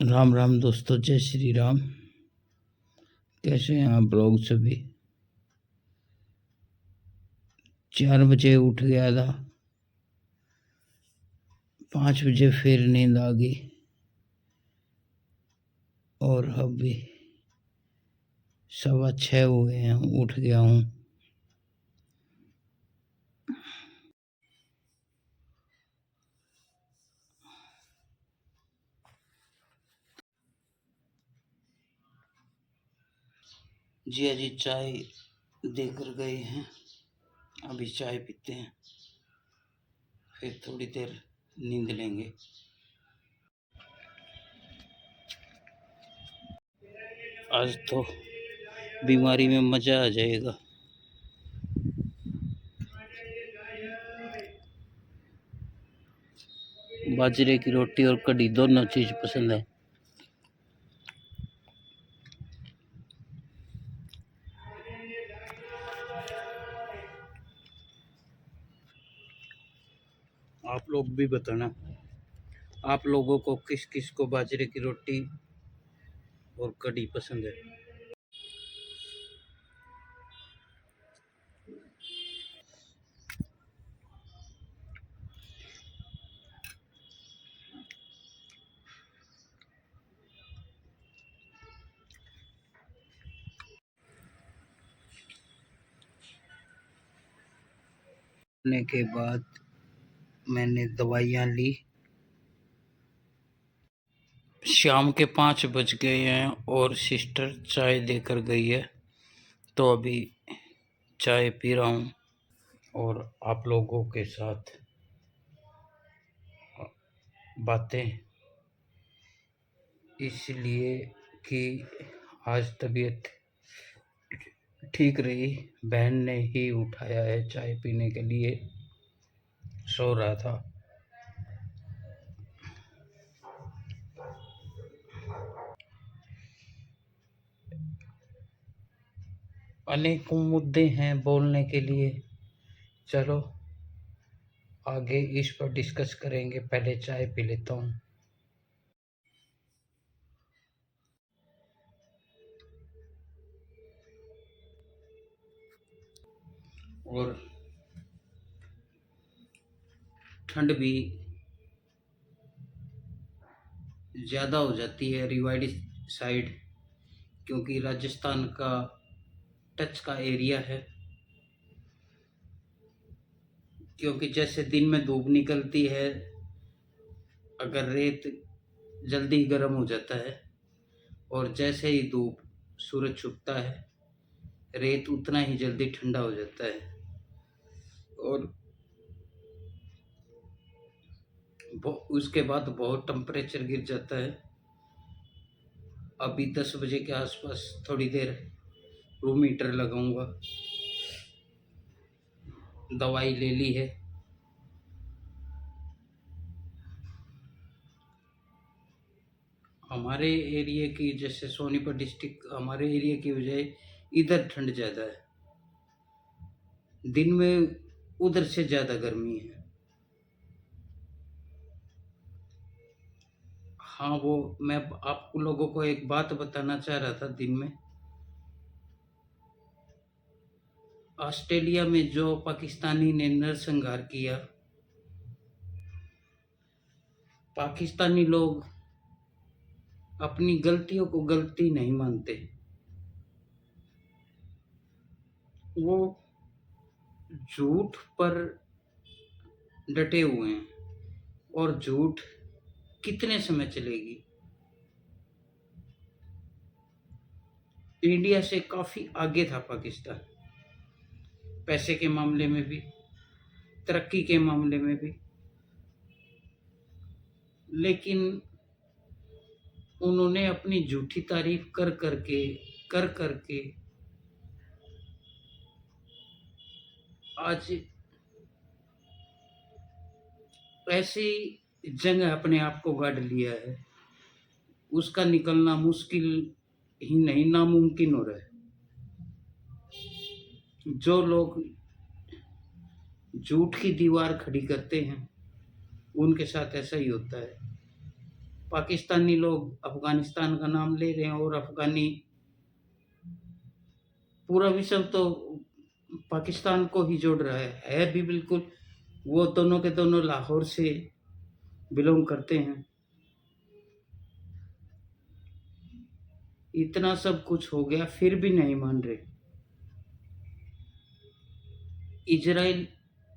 राम राम दोस्तों, जय श्री राम। कैसे हैं आप लोग सभी? 4 बजे उठ गया था, 5 बजे फिर नींद आ गई और अभी 6:15 हो गए हैं, उठ गया हूँ। जिया जी चाय देकर गए हैं, अभी चाय पीते हैं, फिर थोड़ी देर नींद लेंगे। आज तो बीमारी में मजा आ जाएगा। बाजरे की रोटी और कढ़ी दोनों चीज पसंद है। आप लोग भी बताना, आप लोगों को किस किस को बाजरे की रोटी और कढ़ी पसंद है। करने के बाद मैंने दवाइयाँ ली। शाम के 5 बज गए हैं और सिस्टर चाय देकर गई है, तो अभी चाय पी रहा हूँ और आप लोगों के साथ बातें, इसलिए कि आज तबीयत ठीक रही। बहन ने ही उठाया है चाय पीने के लिए, सो रहा था। अनेकों मुद्दे हैं बोलने के लिए, चलो आगे इस पर डिस्कस करेंगे। पहले चाय पी लेता हूँ। और ठंड भी ज़्यादा हो जाती है रिवाड़ी साइड, क्योंकि राजस्थान का टच का एरिया है। क्योंकि जैसे दिन में धूप निकलती है, अगर रेत जल्दी गर्म हो जाता है, और जैसे ही धूप सूरज छुपता है, रेत उतना ही जल्दी ठंडा हो जाता है और उसके बाद बहुत टेम्परेचर गिर जाता है। अभी 10 बजे के आसपास थोड़ी देर रूम हीटर लगाऊंगा। दवाई ले ली है। हमारे एरिया की, जैसे सोनीपत डिस्ट्रिक्ट, हमारे एरिया की बजाय इधर ठंड ज़्यादा है, दिन में उधर से ज़्यादा गर्मी है। हाँ, वो मैं आप लोगों को एक बात बताना चाह रहा था। दिन में ऑस्ट्रेलिया में जो पाकिस्तानी ने नरसंहार किया, पाकिस्तानी लोग अपनी गलतियों को गलती नहीं मानते। वो झूठ पर डटे हुए हैं, और झूठ कितने समय चलेगी। इंडिया से काफी आगे था पाकिस्तान, पैसे के मामले में भी, तरक्की के मामले में भी, लेकिन उन्होंने अपनी झूठी तारीफ कर करके आज ऐसी जगह अपने आप को गाड़ लिया है, उसका निकलना मुश्किल ही नहीं, नामुमकिन हो रहा है। जो लोग झूठ की दीवार खड़ी करते हैं, उनके साथ ऐसा ही होता है। पाकिस्तानी लोग अफ़गानिस्तान का नाम ले रहे हैं और अफ़गानी पूरा विश्व तो पाकिस्तान को ही जोड़ रहा है भी बिल्कुल। वो दोनों के दोनों लाहौर से बिलोंग करते हैं। इतना सब कुछ हो गया फिर भी नहीं मान रहे। इजराइल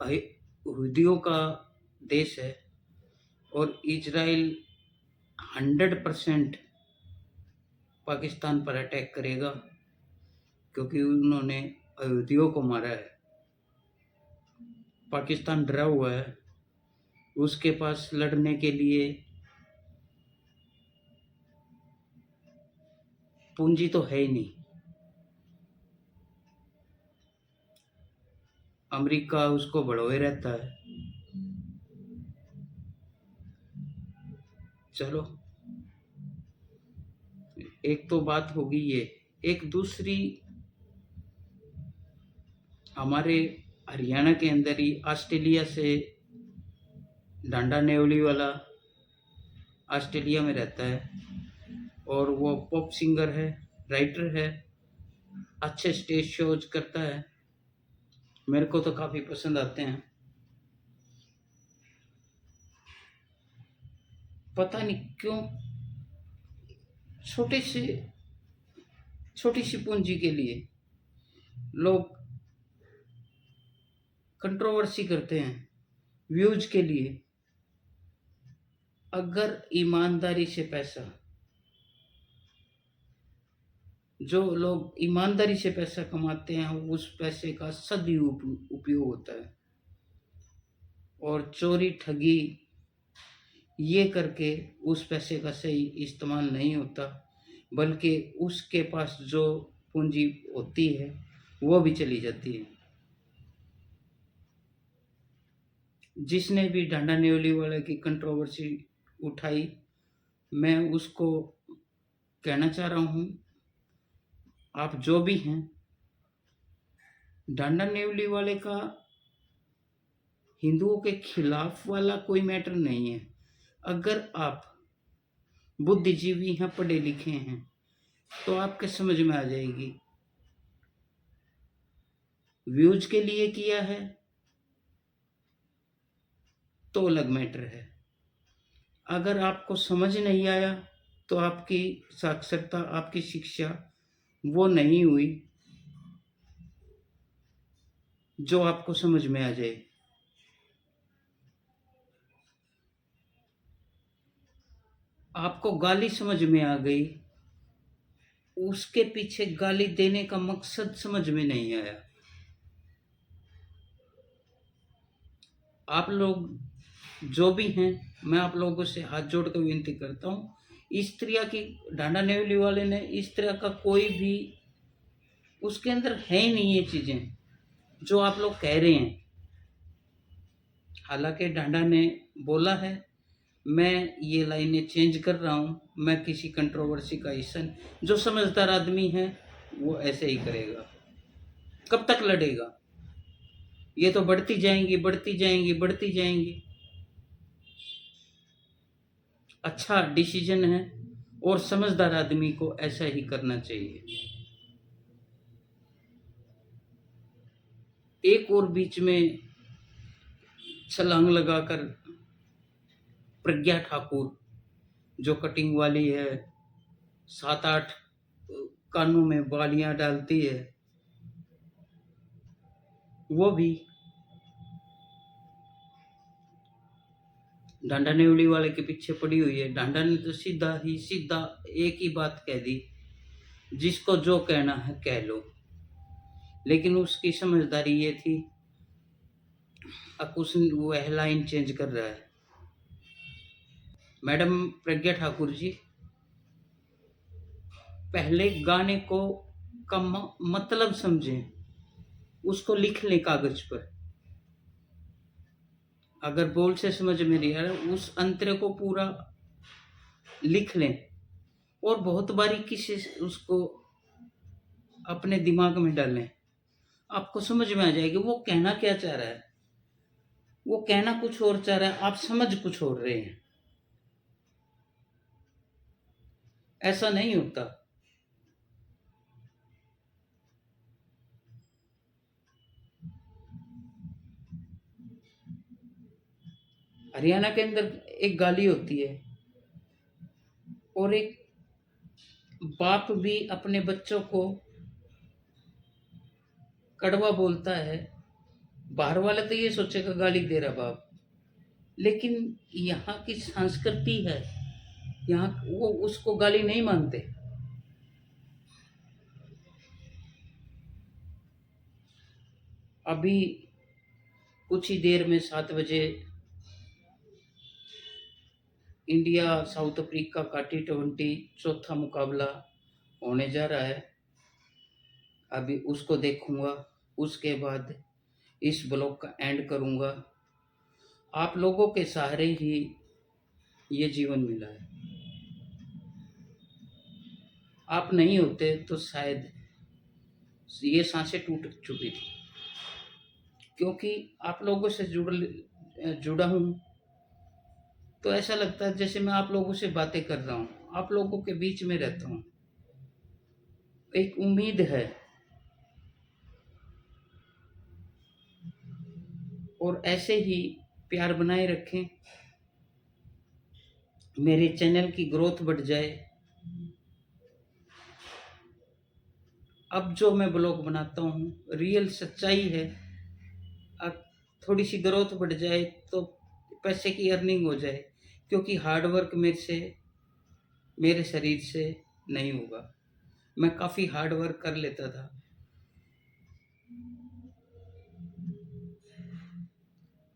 यहूदियों का देश है और इजराइल 100% पाकिस्तान पर अटैक करेगा क्योंकि उन्होंने यहूदियों को मारा है। पाकिस्तान डरा हुआ है, उसके पास लड़ने के लिए पूंजी तो है ही नहीं। अमेरिका उसको बढ़ोए रहता है। चलो, एक तो बात होगी ये। एक दूसरी, हमारे हरियाणा के अंदर ही ऑस्ट्रेलिया से डांडा नेवली वाला ऑस्ट्रेलिया में रहता है और वो पॉप सिंगर है, राइटर है, अच्छे स्टेज शोज करता है। मेरे को तो काफ़ी पसंद आते हैं। पता नहीं क्यों छोटी सी पूंजी के लिए लोग कंट्रोवर्सी करते हैं, व्यूज के लिए। अगर ईमानदारी से पैसा, जो लोग ईमानदारी से पैसा कमाते हैं उस पैसे का सदुपयोग होता है और चोरी ठगी ये करके उस पैसे का सही इस्तेमाल नहीं होता, बल्कि उसके पास जो पूंजी होती है वो भी चली जाती है। जिसने भी डांडा न्योली वाले की कंट्रोवर्सी उठाई, मैं उसको कहना चाह रहा हूँ, आप जो भी हैं, डांडा न्योली वाले का हिंदुओं के खिलाफ वाला कोई मैटर नहीं है। अगर आप बुद्धिजीवी हैं, पढ़े लिखे हैं, तो आपके समझ में आ जाएगी। व्यूज के लिए किया है तो अलग मैटर है। अगर आपको समझ नहीं आया तो आपकी साक्षरता, आपकी शिक्षा वो नहीं हुई जो आपको समझ में आ जाए। आपको गाली समझ में आ गई, उसके पीछे गाली देने का मकसद समझ में नहीं आया। आप लोग जो भी हैं, मैं आप लोगों से हाथ जोड़कर विनती करता हूँ, इस तरह की डांडा नेवली वाले ने इस तरह का कोई भी उसके अंदर है ही नहीं ये चीज़ें जो आप लोग कह रहे हैं। हालांकि डांडा ने बोला है मैं ये लाइनें चेंज कर रहा हूँ, मैं किसी कंट्रोवर्सी का हिस्सा नहीं। जो समझदार आदमी है वो ऐसे ही करेगा। कब तक लड़ेगा? ये तो बढ़ती जाएंगी, बढ़ती जाएंगी, बढ़ती जाएंगी। अच्छा डिसीजन है और समझदार आदमी को ऐसा ही करना चाहिए। एक और बीच में छलांग लगाकर प्रज्ञा ठाकुर, जो कटिंग वाली है, 7-8 कानों में बालियां डालती है, वो भी डांडा नेवली वाले के पीछे पड़ी हुई है। डांडा ने तो सीधा एक ही बात कह दी, जिसको जो कहना है कह लो। लेकिन उसकी समझदारी ये थी, अब उसने वो लाइन चेंज कर रहा है। मैडम प्रज्ञा ठाकुर जी, पहले गाने को का मतलब समझें, उसको लिख लें कागज पर। अगर बोल से समझ में नहीं आ रहा, उस अंतरे को पूरा लिख लें और बहुत बारीकी से उसको अपने दिमाग में डालें। आपको समझ में आ जाएगी वो कहना क्या चाह रहा है। वो कहना कुछ और चाह रहा है, आप समझ कुछ और रहे हैं। ऐसा नहीं होता। हरियाणा के अंदर एक गाली होती है, और एक बाप भी अपने बच्चों को कड़वा बोलता है। बाहर वाला तो ये सोचेगा गाली दे रहा बाप, लेकिन यहाँ की संस्कृति है, यहाँ वो उसको गाली नहीं मानते। अभी कुछ ही देर में 7 बजे इंडिया साउथ अफ्रीका का T20 चौथा मुकाबला होने जा रहा है। अभी उसको देखूंगा, उसके बाद इस ब्लॉग का एंड करूंगा। आप लोगों के सहारे ही ये जीवन मिला है। आप नहीं होते तो शायद ये सांसें टूट चुकी थी, क्योंकि आप लोगों से जुड़ा हूँ, तो ऐसा लगता है जैसे मैं आप लोगों से बातें कर रहा हूँ, आप लोगों के बीच में रहता हूँ। एक उम्मीद है, और ऐसे ही प्यार बनाए रखें, मेरे चैनल की ग्रोथ बढ़ जाए। अब जो मैं ब्लॉग बनाता हूँ रियल सच्चाई है। अब थोड़ी सी ग्रोथ बढ़ जाए तो पैसे की अर्निंग हो जाए, क्योंकि हार्ड वर्क मेरे शरीर से नहीं होगा। मैं काफ़ी हार्ड वर्क कर लेता था,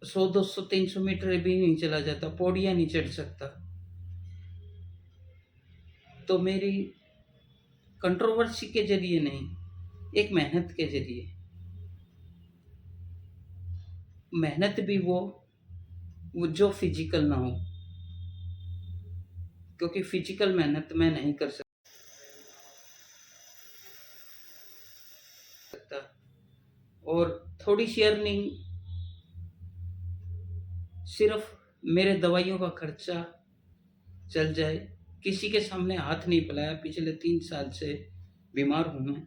100 200 300 मीटर भी नहीं चला जाता, पौड़ियाँ नहीं चढ़ सकता। तो मेरी कंट्रोवर्सी के जरिए नहीं, एक मेहनत के जरिए, मेहनत भी वो जो फिजिकल ना हो, क्योंकि फिजिकल मेहनत मैं नहीं कर सकता। और थोड़ी सी अर्निंग सिर्फ मेरे दवाइयों का खर्चा चल जाए, किसी के सामने हाथ नहीं फैलाया। पिछले 3 साल से बीमार हूँ मैं,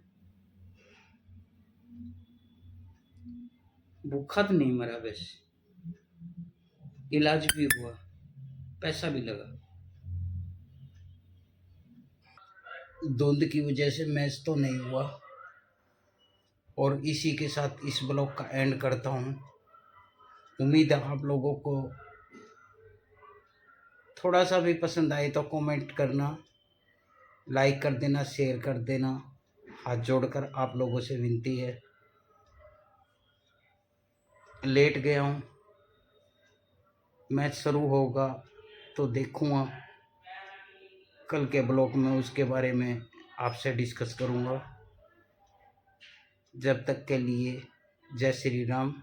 भूखा तो नहीं मरा, वैसे इलाज भी हुआ, पैसा भी लगा। धुंध की वजह से मैच तो नहीं हुआ। और इसी के साथ इस ब्लॉग का एंड करता हूँ। उम्मीद है आप लोगों को थोड़ा सा भी पसंद आए तो कमेंट करना, लाइक कर देना, शेयर कर देना। हाथ जोड़कर आप लोगों से विनती है। लेट गया हूँ, मैच शुरू होगा तो देखूँगा कल के ब्लॉग में, उसके बारे में आपसे डिस्कस करूँगा। जब तक के लिए जय श्री राम।